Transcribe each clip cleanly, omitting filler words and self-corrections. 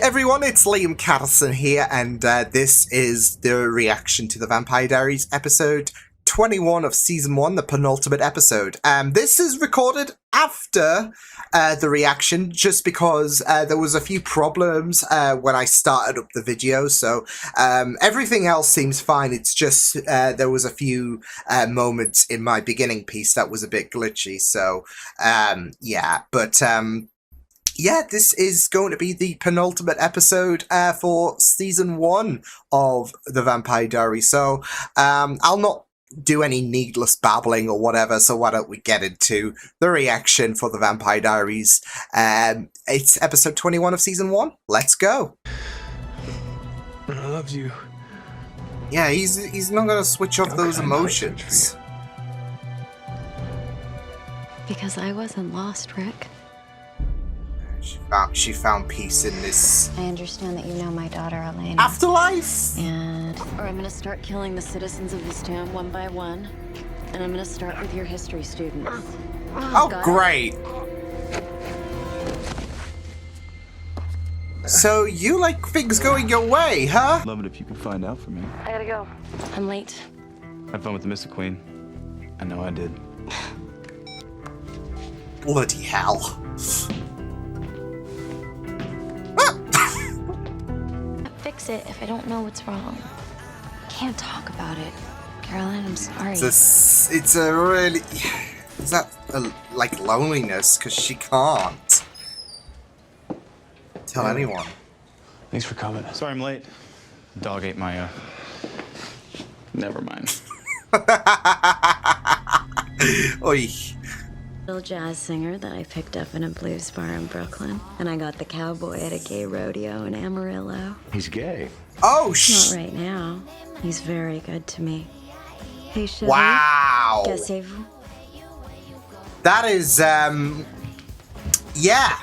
everyone, it's Liam Catterson here, and this is the reaction to the Vampire Diaries episode 21 of Season 1, the penultimate episode. This is recorded after the reaction, just because there was a few problems when I started up the video, so everything else seems fine. It's just there was a few moments in my beginning piece that was a bit glitchy, so yeah, but yeah, this is going to be the penultimate episode for Season 1 of The Vampire Diaries. So, I'll not do any needless babbling or whatever, so why don't we get into the reaction for The Vampire Diaries. It's episode 21 of Season 1. Let's go. I love you. Yeah, he's not going to switch off those emotions. Because I wasn't lost, Rick. She found peace in this. I understand that you know my daughter, Elena. Afterlife? Or I'm gonna start killing the citizens of this town one by one. And I'm gonna start with your history students. Oh, great. So you like things going your way, huh? Love it if you could find out for me. I gotta go. I'm late. Have fun with the Mystic Queen. I know I did. Bloody hell. Fix it if I don't know what's wrong. Can't talk about it. Caroline, I'm sorry. It's a really... Is that like loneliness? Because she can't tell anyone. Thanks for coming. Sorry I'm late. Dog ate my, Never mind. Oi. Little jazz singer that I picked up in a blues bar in Brooklyn. And I got the cowboy at a gay rodeo in Amarillo. He's gay. Oh, Not right now. He's very good to me. Hey, Chevy. Wow. Cassez-vous? That is, yeah.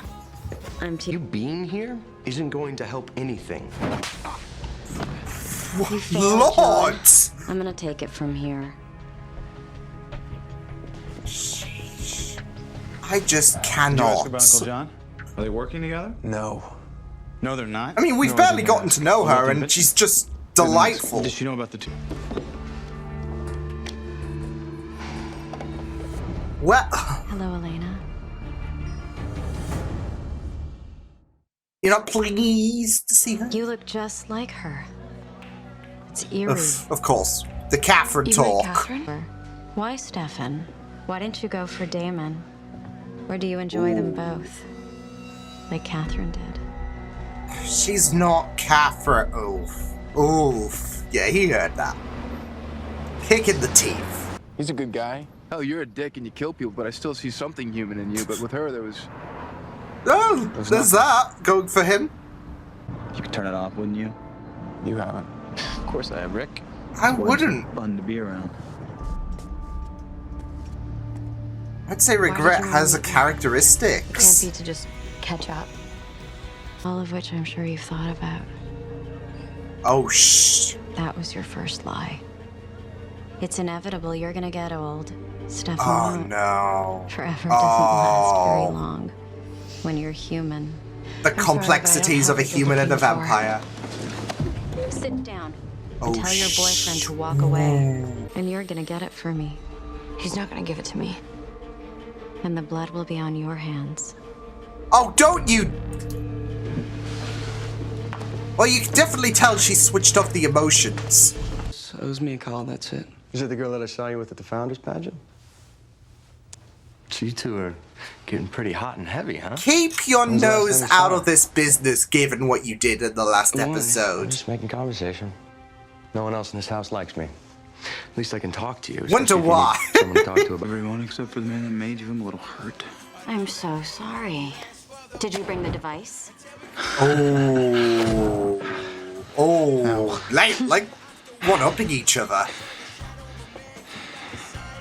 You being here isn't going to help anything. You failed, Lord. John. I'm gonna take it from here. I just Did you cannot. ask about Uncle John? Are they working together? No. No, they're not. I mean, we've barely gotten to know her, and she's just delightful. Does she know about the two? Well, Hello, Elena. you're not pleased to see her? You look just like her. It's eerie. Of course. The Catherine You talk. like Catherine? Why, Stefan? Why didn't you go for Damon? Or do you enjoy them both? Like Catherine did. She's not Catherine. Oof. Oof. Yeah, he heard that. Kick in the teeth. He's a good guy. Hell, you're a dick and you kill people, but I still see something human in you. But with her, there was... Oh, there's that. Going for him. You could turn it off, wouldn't you? You haven't. Of course I have, Rick. I wouldn't. Fun to be around. I'd say regret has a characteristics. Can't be to just catch up. All of which I'm sure you've thought about. Oh, shh. That was your first lie. It's inevitable you're gonna get old. Stefan Oh, won't. No. Forever doesn't last very long. When you're human. The complexities of a human and a vampire. Sit down. Oh, Tell your boyfriend to walk away. And you're gonna get it for me. He's not gonna give it to me. And the blood will be on your hands. Oh, don't you... Well, you can definitely tell she switched off the emotions. So it was me and Carl, that's it. Is it the girl that I saw you with at the Founders pageant? So you two are getting pretty hot and heavy, huh? Keep your When's the last nose time you saw out her? of this business, given what you did in the last Don't worry, I'm episode. just making conversation. No one else in this house likes me. At least I can talk to you. Wonder especially if you why. need someone to talk to about. Everyone except for the man that made you. I'm a little hurt. I'm so sorry. Did you bring the device? Oh. Oh. Like one-upping each other.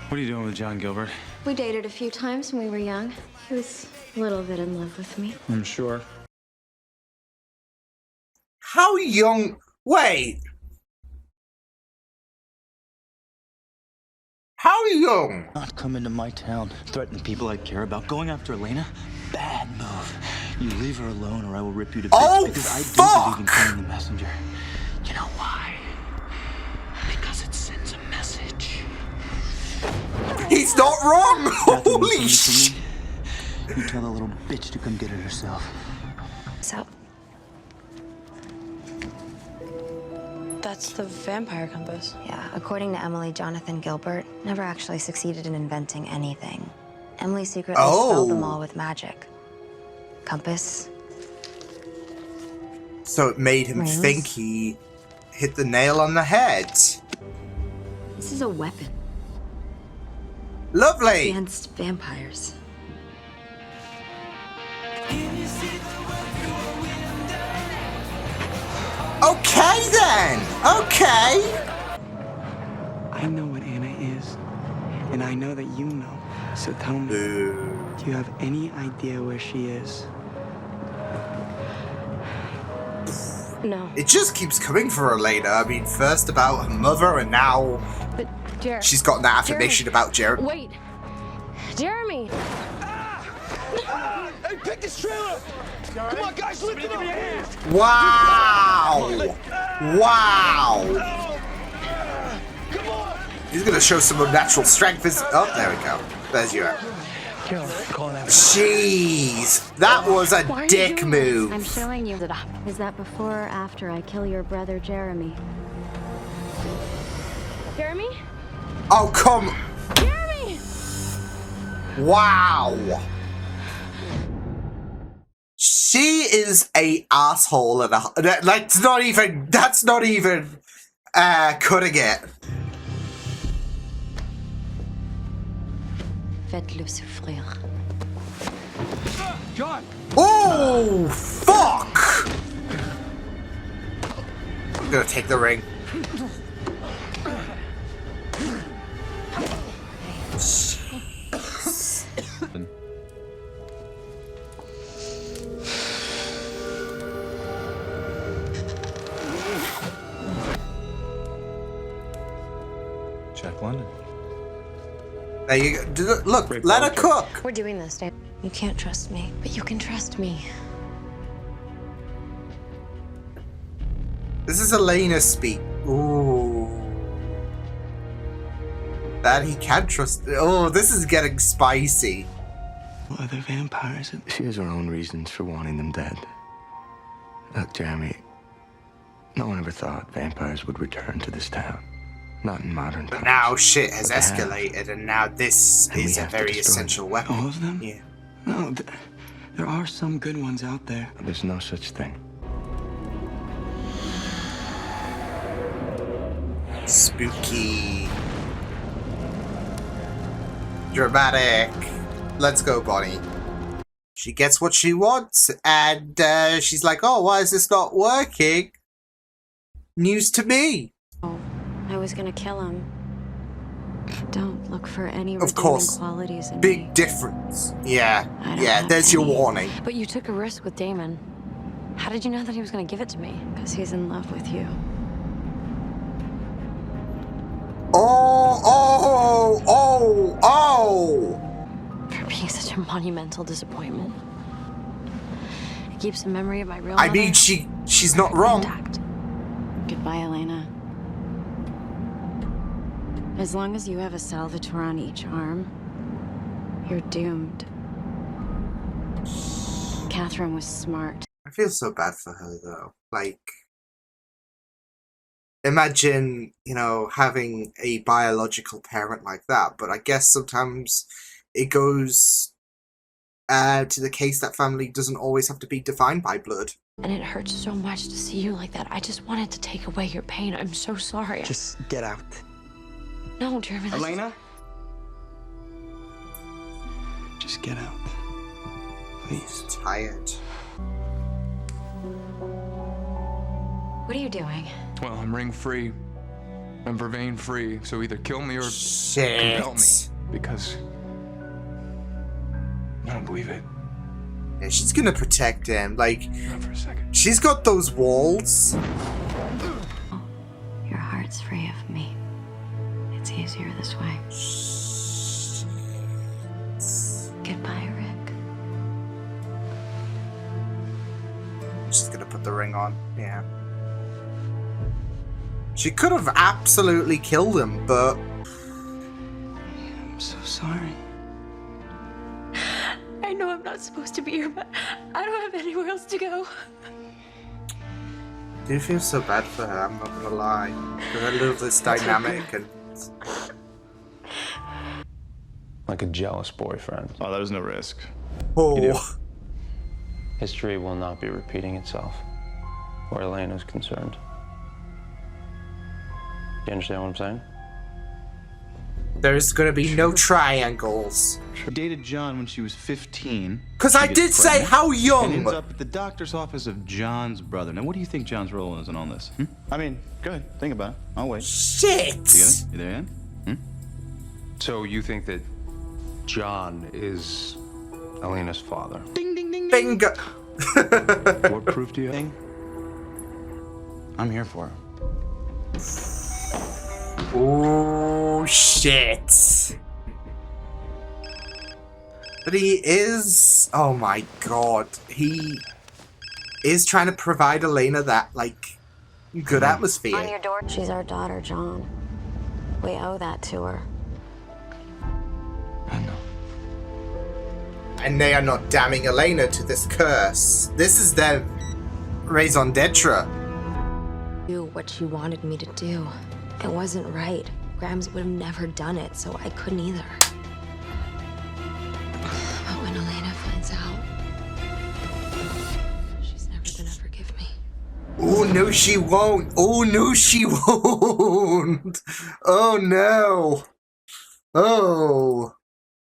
What are you doing with John Gilbert? We dated a few times when we were young. He was a little bit in love with me. I'm sure. How young? Wait. How young? Not come into my town, threatening people I care about, going after Elena. Bad move. You leave her alone or I will rip you to bits Oh, because I do fuck! believe in killing the messenger. You know why? Because it sends a message. He's not wrong! Catherine, you Holy send shit! it to me? You tell the little bitch to come get it herself. So, that's the vampire compass. Yeah, according to Emily, Jonathan Gilbert never actually succeeded in inventing anything. Emily secretly spelled them all with magic. Compass. So it made him Rings. think he hit the nail on the head. This is a weapon Lovely! against vampires. Okay then! Okay! I know what Anna is, and I know that you know. So tell me, Boo. do you have any idea where she is? No. It just keeps coming for her later. I mean, first about her mother, and now But Jeremy. she's gotten that affirmation about Jared. Wait. Jeremy. Hey, pick this trailer! Come on, guys, lift it up! Wow! Wow! Come on! He's gonna show some unnatural strength. Oh, there we go. There's you. Jeez, that was a Why are you dick doing this? move. I'm showing you that. Is that before or after I kill your brother, Jeremy? Jeremy? Oh, come. Jeremy! Wow. She is a asshole and that's not even cutting it. Faites-le souffrir. John! Oh, fuck! I'm gonna take the ring. Jack London. There you go. Look, let her cook. We're doing this, Dave. You can't trust me, but you can trust me. This is Elena's speak. Ooh. That he can trust. Oh, this is getting spicy. Other vampires. She has her own reasons for wanting them dead. Look, Jeremy, no one ever thought vampires would return to this town. Not in modern times. Now shit has But they have. escalated, and now this And we is a have to very destroy essential them. weapon. All of them? Yeah. No, there are some good ones out there. There's no such thing. Spooky. Dramatic. Let's go, Bonnie. She gets what she wants, and she's like, oh, why is this not working? News to me. Oh, I was gonna kill him. Don't look for any Of redeeming course. qualities in me. Big difference. Yeah. I don't Yeah, have there's your any. warning. But you took a risk with Damon. How did you know that he was gonna give it to me? Because he's in love with you. Oh! For being such a monumental disappointment. It keeps the memory of my real I mother mean, she's not wrong. intact. Goodbye, Elena. As long as you have a Salvatore on each arm, you're doomed. Catherine was smart. I feel so bad for her, though. Like, imagine, having a biological parent like that, but I guess sometimes it goes to the case that family doesn't always have to be defined by blood. And it hurts so much to see you like that. I just wanted to take away your pain. I'm so sorry. Just get out. No, Jeremy. that's- Elena? Just get out. Please. Tired. What are you doing? Well, I'm ring free. I'm vervain free, so either kill me or Shit. compel me. Because I don't believe it. Yeah, she's gonna protect him. Like, Not for a second. she's got those walls. Your heart's free of me. It's easier this way. Goodbye, Rick. Yeah. She could have absolutely killed him, but... I'm so sorry. I know I'm not supposed to be here, but I don't have anywhere else to go. I do feel so bad for her, I'm not gonna lie. Because I love this dynamic and... Like a jealous boyfriend. Oh, there's no risk. Oh. History will not be repeating itself where Elena's concerned. You understand what I'm saying? There's gonna be no triangles. She dated John when she was 15. Because I She gets did say pregnant how and young! ends up at the doctor's office of John's brother. Now, what do you think John's role is in all this? I mean, go ahead, think about it. I'll wait. Shit! You get it? You there yet? So you think that John is Elena's father? Ding, ding, ding, ding. Bingo! What proof do you have? I'm here for her. Oh, shit. But he is... Oh my god. He is trying to provide Elena that, like, good On atmosphere. your door. She's our daughter, John. We owe that to her. I know. And they are not damning Elena to this curse. This is their raison d'etre. Do what she wanted me to do. It wasn't right. Grams would have never done it, so I couldn't either. But when Elena finds out, she's never gonna forgive me. Oh, no, she won't. Oh, no, she won't. Oh, no. Oh.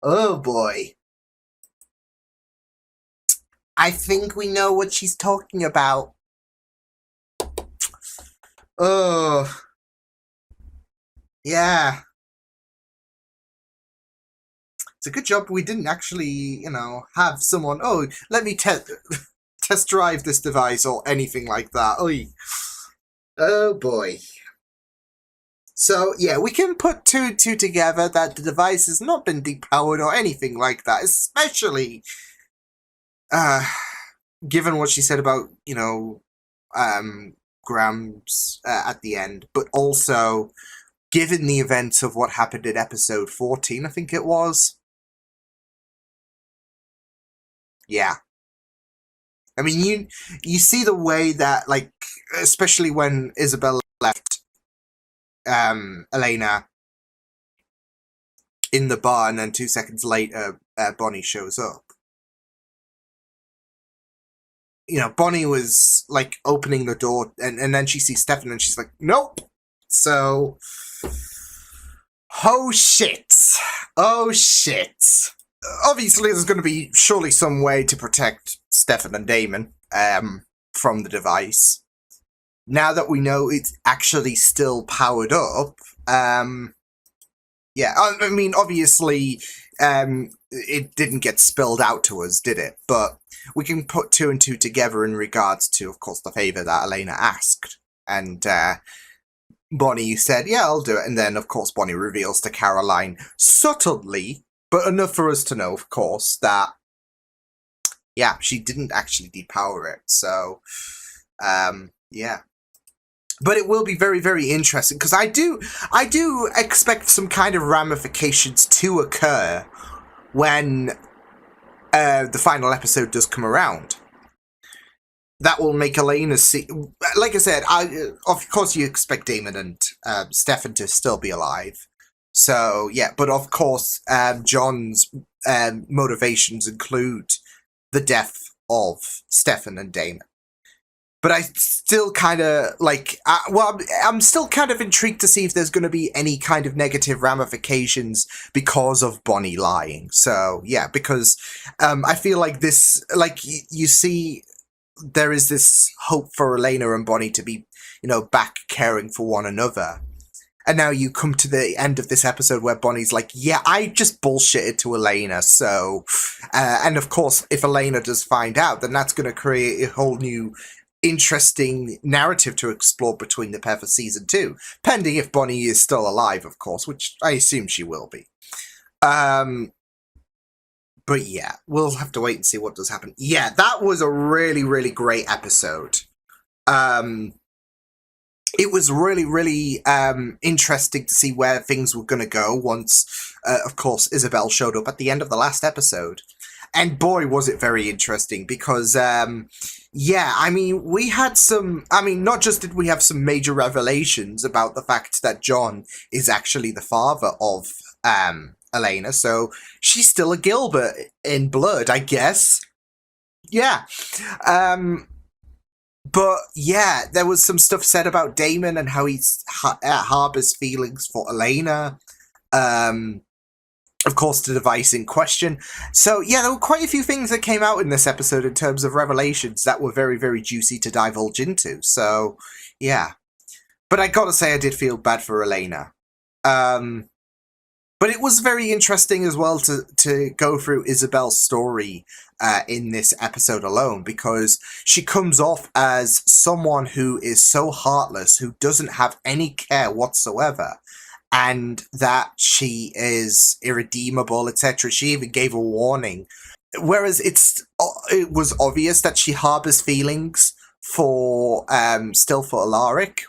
Oh, boy. I think we know what she's talking about. Oh. Yeah. It's a good job we didn't actually, you know, have someone, oh, let me test drive this device or anything like that. Oy. Oh, boy. So, yeah, we can put two and two together that the device has not been depowered or anything like that, especially given what she said about, you know, Grams at the end, but also given the events of what happened in episode 14, I think it was. Yeah. I mean, you see the way that, like, especially when Isobel left Elena in the bar, and then 2 seconds later, Bonnie shows up. You know, Bonnie was, like, opening the door, and then she sees Stefan, and she's like, nope! So... Oh, shit! Oh, shit! Obviously, there's going to be surely some way to protect Stefan and Damon from the device. Now that we know it's actually still powered up, yeah, I mean, obviously, it didn't get spilled out to us, did it? But we can put two and two together in regards to, of course, the favour that Elena asked. And Bonnie said, yeah, I'll do it. And then, of course, Bonnie reveals to Caroline subtly, but enough for us to know, of course, that, yeah, she didn't actually depower it. So, yeah. But it will be very, very interesting, because I do expect some kind of ramifications to occur when the final episode does come around. That will make Elena see... Like I said, of course you expect Damon and Stefan to still be alive. So, yeah, but of course, John's motivations include the death of Stefan and Damon. But I still kind of, like, I'm still kind of intrigued to see if there's going to be any kind of negative ramifications because of Bonnie lying. So, yeah, because I feel like this, like, you see, there is this hope for Elena and Bonnie to be, you know, back caring for one another. And now you come to the end of this episode where Bonnie's like, yeah, I just bullshitted to Elena, so... and of course, if Elena does find out, then that's going to create a whole new interesting narrative to explore between the pair for Season 2. Pending if Bonnie is still alive, of course, which I assume she will be. But yeah, we'll have to wait and see what does happen. Yeah, that was a really, really great episode. It was really, really interesting to see where things were going to go once, of course, Isobel showed up at the end of the last episode. And boy, was it very interesting because, yeah, I mean, we had some, I mean, not just did we have some major revelations about the fact that John is actually the father of Elena, so she's still a Gilbert in blood, I guess. Yeah. But yeah, there was some stuff said about Damon and how he harbors feelings for Elena. Of course, the device in question. So yeah, there were quite a few things that came out in this episode in terms of revelations that were very, very juicy to divulge into. So yeah. But I gotta say I did feel bad for Elena. But it was very interesting as well to go through Isobel's story in this episode alone, because she comes off as someone who is so heartless, who doesn't have any care whatsoever, and that she is irredeemable, etc. She even gave a warning. Whereas it was obvious that she harbors feelings for still for Alaric.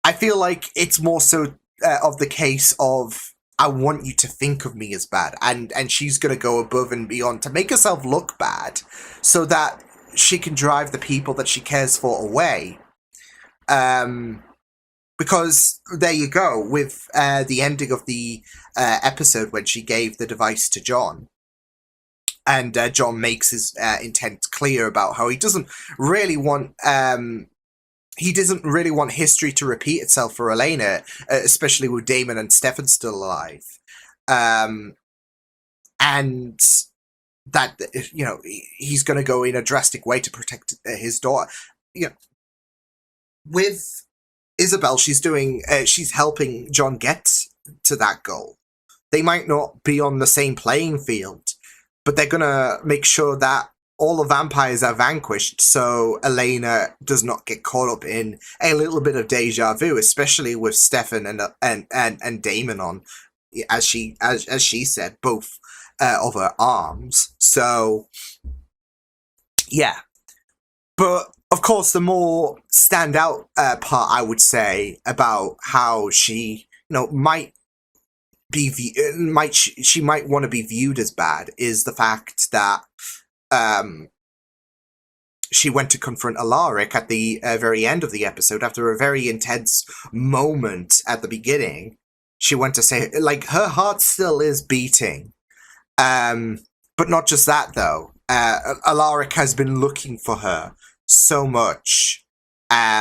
I feel like it's more so of the case of, I want you to think of me as bad, and she's going to go above and beyond to make herself look bad so that she can drive the people that she cares for away. Because there you go, with the ending of the episode when she gave the device to John, and John makes his intent clear about how he doesn't really want history to repeat itself for Elena, especially with Damon and Stefan still alive. And that, you know, he's going to go in a drastic way to protect his daughter. You know, with Isobel, she's helping John get to that goal. They might not be on the same playing field, but they're going to make sure that all the vampires are vanquished, so Elena does not get caught up in a little bit of deja vu, especially with Stefan and Damon on, as she said, both of her arms. So yeah, but of course, the more standout part, I would say, about how she, you know, might want to be viewed as bad is the fact that she went to confront Alaric at the very end of the episode after a very intense moment at the beginning. She went to say, like, her heart still is beating. But not just that, though. Alaric has been looking for her so much,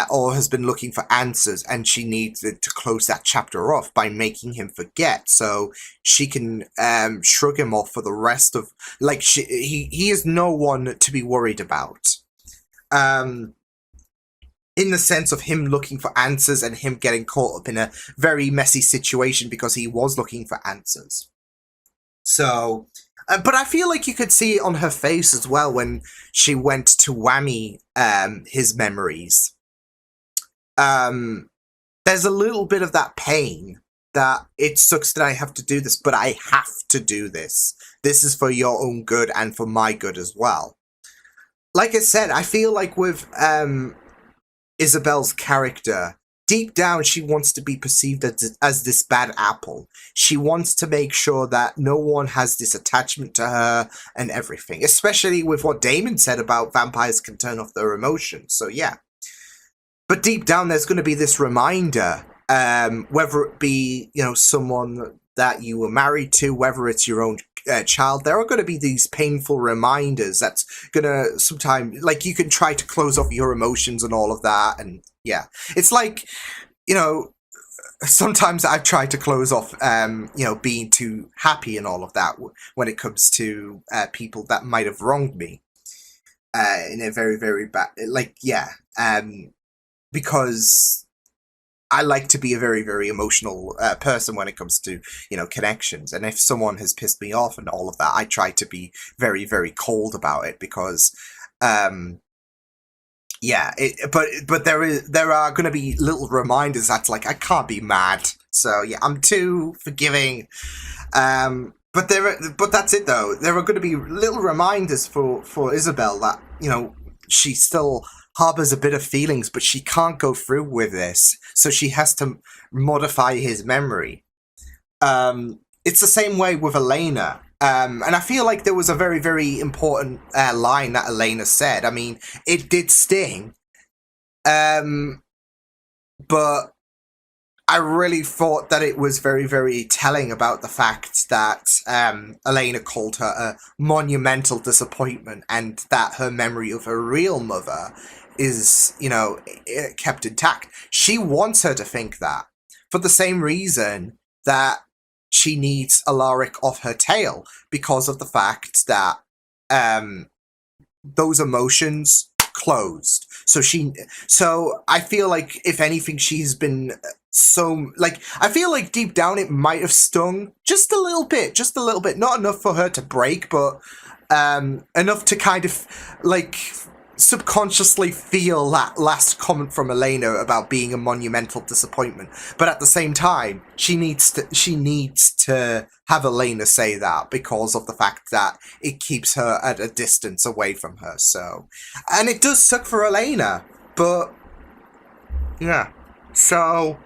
or has been looking for answers, and she needed to close that chapter off by making him forget, so she can shrug him off for the rest of, like, he is no one to be worried about. In the sense of him looking for answers and him getting caught up in a very messy situation because he was looking for answers. So, but I feel like you could see it on her face as well when she went to whammy his memories. There's a little bit of that pain that it sucks that I have to do this, but I have to do this. This is for your own good and for my good as well. Like I said, I feel like with Isobel's character, deep down she wants to be perceived as this bad apple. She wants to make sure that no one has this attachment to her and everything, especially with what Damon said about vampires can turn off their emotions. So yeah. But deep down there's going to be this reminder, whether it be, you know, someone that you were married to, whether it's your own child, there are going to be these painful reminders that's going to sometimes, like, you can try to close off your emotions and all of that, and yeah. It's like, you know, sometimes I've tried to close off, you know, being too happy and all of that when it comes to people that might have wronged me in a very, very bad, like, yeah, because I like to be a very, very emotional person when it comes to, you know, connections. And if someone has pissed me off and all of that, I try to be very, very cold about it because, yeah. But there are going to be little reminders that's like, I can't be mad. So yeah, I'm too forgiving. But that's it though. There are going to be little reminders for Isobel that, you know, she still harbors a bit of feelings, but she can't go through with this, so she has to modify his memory. It's the same way with Elena. And I feel like there was a very, very important line that Elena said. I mean, it did sting. But I really thought that it was very, very telling about the fact that Elena called her a monumental disappointment, and that her memory of her real mother is, kept intact. She wants her to think that, for the same reason that she needs Alaric off her tail, because of the fact that those emotions closed. So I feel like, if anything, she's been I feel like deep down it might have stung just a little bit, not enough for her to break, but enough to kind of subconsciously feel that last comment from Elena about being a monumental disappointment. But at the same time, she needs to have Elena say that, because of the fact that it keeps her at a distance away from her. So, and it does suck for Elena, but yeah. So,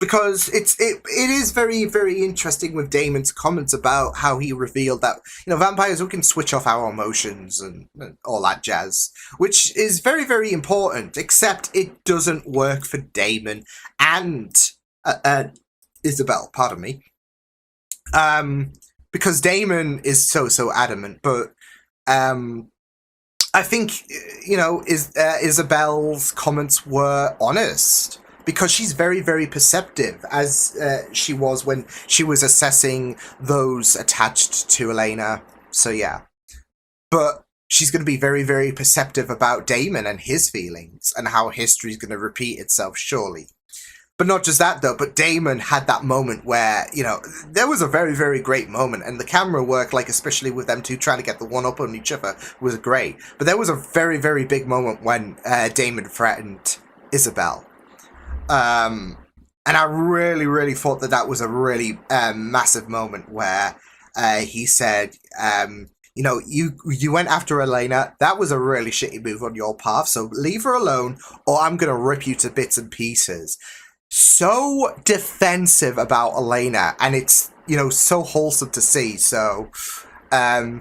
because it is very, very interesting with Damon's comments about how he revealed that, vampires, we can switch off our emotions and all that jazz, which is very, very important, except it doesn't work for Damon and Isobel, pardon me. Because Damon is so adamant, but I think, Isabel's comments were honest, because she's very, very perceptive, as she was when she was assessing those attached to Elena. So yeah. But she's going to be very, very perceptive about Damon and his feelings, and how history's going to repeat itself, surely. But not just that, though, but Damon had that moment where, there was a very, very great moment, and the camera work, especially with them two trying to get the one-up on each other, was great. But there was a very, very big moment when Damon threatened Isobel. And I really, really thought that was a really massive moment where he said, you went after Elena. That was a really shitty move on your part, so leave her alone, or I'm going to rip you to bits and pieces. So defensive about Elena, and it's, so wholesome to see. So, because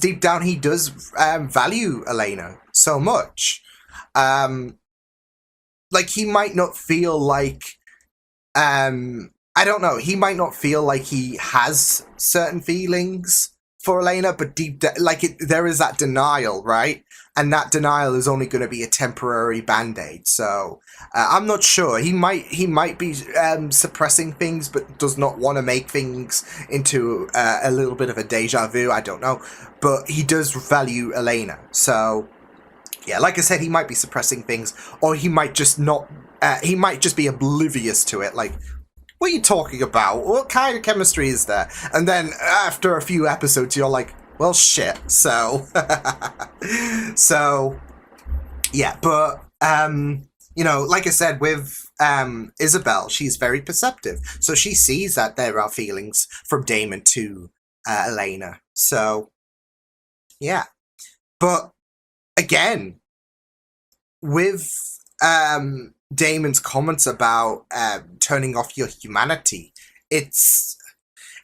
deep down he does value Elena so much. He might not feel like, I don't know, he might not feel like he has certain feelings for Elena, but there is that denial, right? And that denial is only going to be a temporary band-aid. So I'm not sure. He might be suppressing things, but does not want to make things into a little bit of a deja vu. I don't know, but he does value Elena. So yeah, like I said, he might be suppressing things, or he might just not. He might just be oblivious to it. What are you talking about? What kind of chemistry is there? And then after a few episodes, you're like, well, shit. So, yeah, but, like I said, with Isobel, she's very perceptive. So she sees that there are feelings from Damon to Elena. So, yeah. But, again, with Damon's comments about turning off your humanity, it's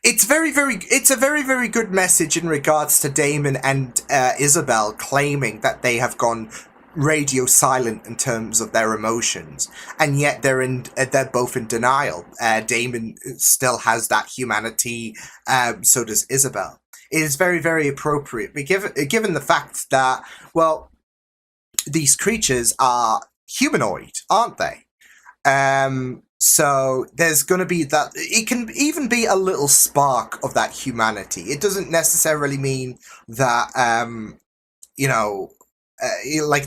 a very, very good message in regards to Damon and Isobel claiming that they have gone radio silent in terms of their emotions, and yet they're both in denial. Damon still has that humanity, so does Isobel. It is very, very appropriate, given the fact that, well, these creatures are humanoid, aren't they? So there's going to be that. It can even be a little spark of that humanity. It doesn't necessarily mean that,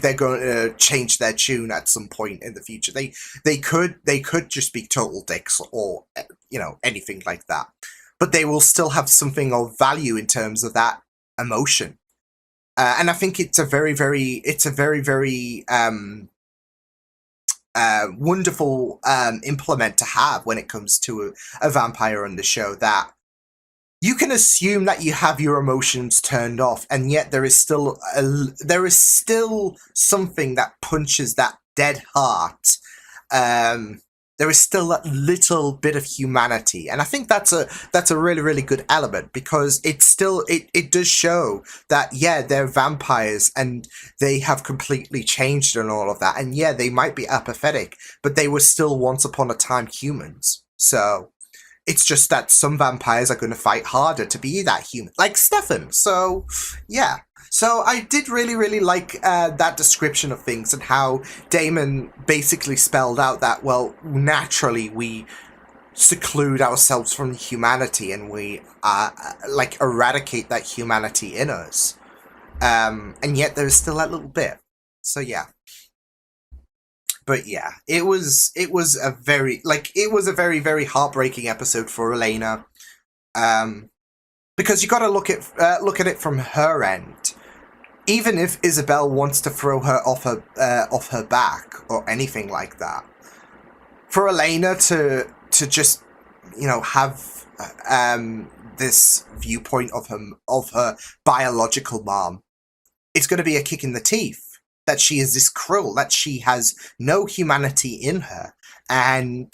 they're going to change their tune at some point in the future. They could just be total dicks, or anything like that. But they will still have something of value in terms of that emotion. And I think it's a very, very wonderful implement to have when it comes to a vampire on the show, that you can assume that you have your emotions turned off, and yet there is still something that punches that dead heart. There is still that little bit of humanity, and I think that's a really, really good element, because it does show that, yeah, they're vampires and they have completely changed and all of that, and yeah, they might be apathetic, but they were still once upon a time humans. So it's just that some vampires are going to fight harder to be that human, like Stefan. So yeah. So I did really, really like that description of things, and how Damon basically spelled out that, well, naturally we seclude ourselves from humanity, and we like eradicate that humanity in us, and yet there's still that little bit. So yeah. But yeah, it was a very very heartbreaking episode for Elena, because you got to look at it from her end. Even if Isobel wants to throw her off her back or anything like that, for Elena to just, you know, have this viewpoint of her biological mom, it's going to be a kick in the teeth. That she is this cruel, that she has no humanity in her, and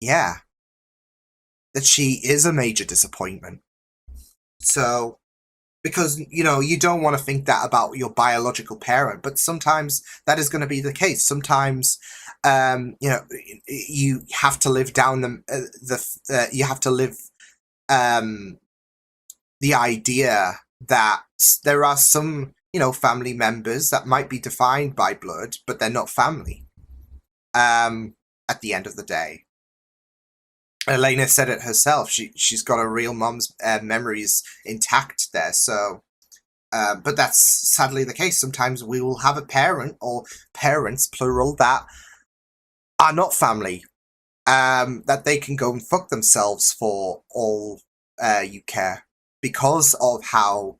yeah, that she is a major disappointment. So, because, you know, you don't want to think that about your biological parent, but sometimes that is going to be the case. Sometimes, you know, you have to live down you have to live the idea that there are some, you know, family members that might be defined by blood, but they're not family. At the end of the day, Elena said it herself. She's got a real mom's memories intact there. So, but that's sadly the case. Sometimes we will have a parent, or parents plural, that are not family. That they can go and fuck themselves for all you care, because of how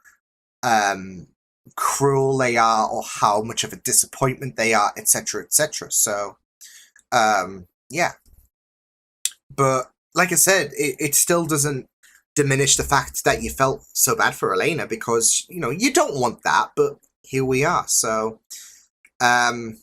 cruel they are, or how much of a disappointment they are, etc., etc. So, yeah. But like I said, it still doesn't diminish the fact that you felt so bad for Elena, because, you know, you don't want that, but here we are. So, and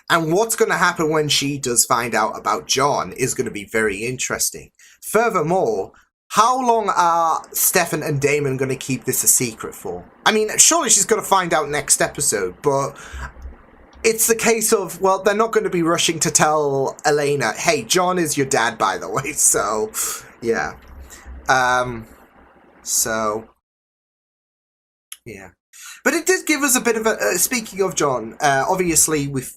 what's going to happen when she does find out about John is going to be very interesting. Furthermore, how long are Stefan and Damon going to keep this a secret for? I mean, surely she's going to find out next episode, but it's the case of, well, they're not going to be rushing to tell Elena, hey, John is your dad, by the way. So, yeah. So, yeah. But it did give us a bit of a... speaking of John, obviously we've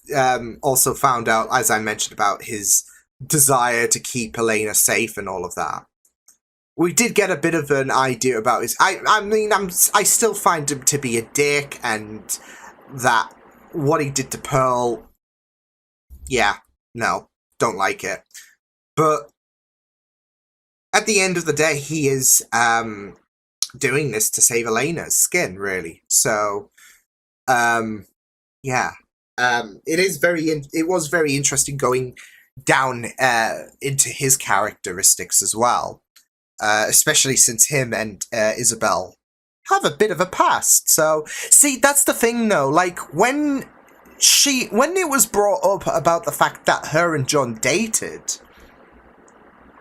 also found out, as I mentioned, about his desire to keep Elena safe and all of that. We did get a bit of an idea about his... I mean, I still find him to be a dick, and that what he did to Pearl... yeah, no, don't like it. But at the end of the day, he is doing this to save Elena's skin, really. So, yeah. It was very interesting going down into his characteristics as well. Especially since him and Isobel have a bit of a past. So, see, that's the thing, though. Like, when it was brought up about the fact that her and John dated,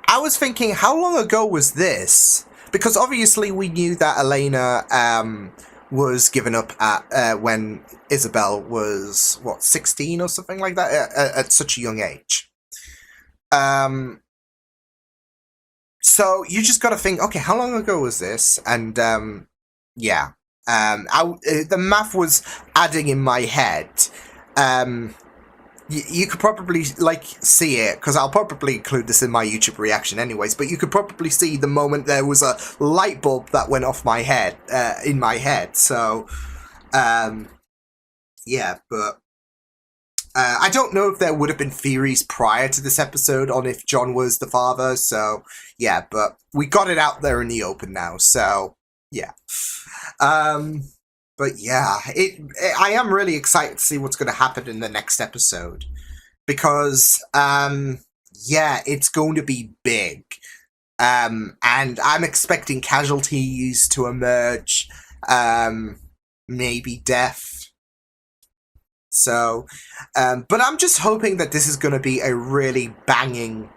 I was thinking, how long ago was this? Because obviously we knew that Elena was given up at when Isobel was, 16 or something like that, at such a young age. So you just got to think, okay, how long ago was this? And yeah, the math was adding in my head. You could probably see it, because I'll probably include this in my YouTube reaction anyways, but you could probably see the moment there was a light bulb that went off my head, in my head. So, yeah, but I don't know if there would have been theories prior to this episode on if John was the father. So, yeah, but we got it out there in the open now. So, yeah. But yeah, I am really excited to see what's going to happen in the next episode, because, yeah, it's going to be big. and I'm expecting casualties to emerge, maybe death. So, but I'm just hoping that this is going to be a really banging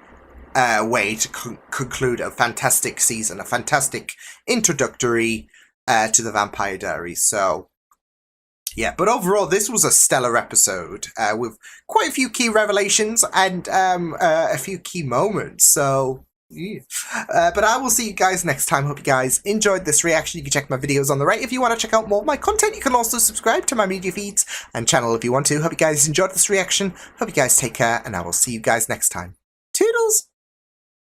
way to conclude a fantastic season, a fantastic introductory to the Vampire Diaries. So, yeah, but overall, this was a stellar episode with quite a few key revelations and a few key moments. So, yeah. But I will see you guys next time. Hope you guys enjoyed this reaction. You can check my videos on the right if you want to check out more of my content. You can also subscribe to my media feeds and channel if you want to. Hope you guys enjoyed this reaction. Hope you guys take care, and I will see you guys next time. Toodles!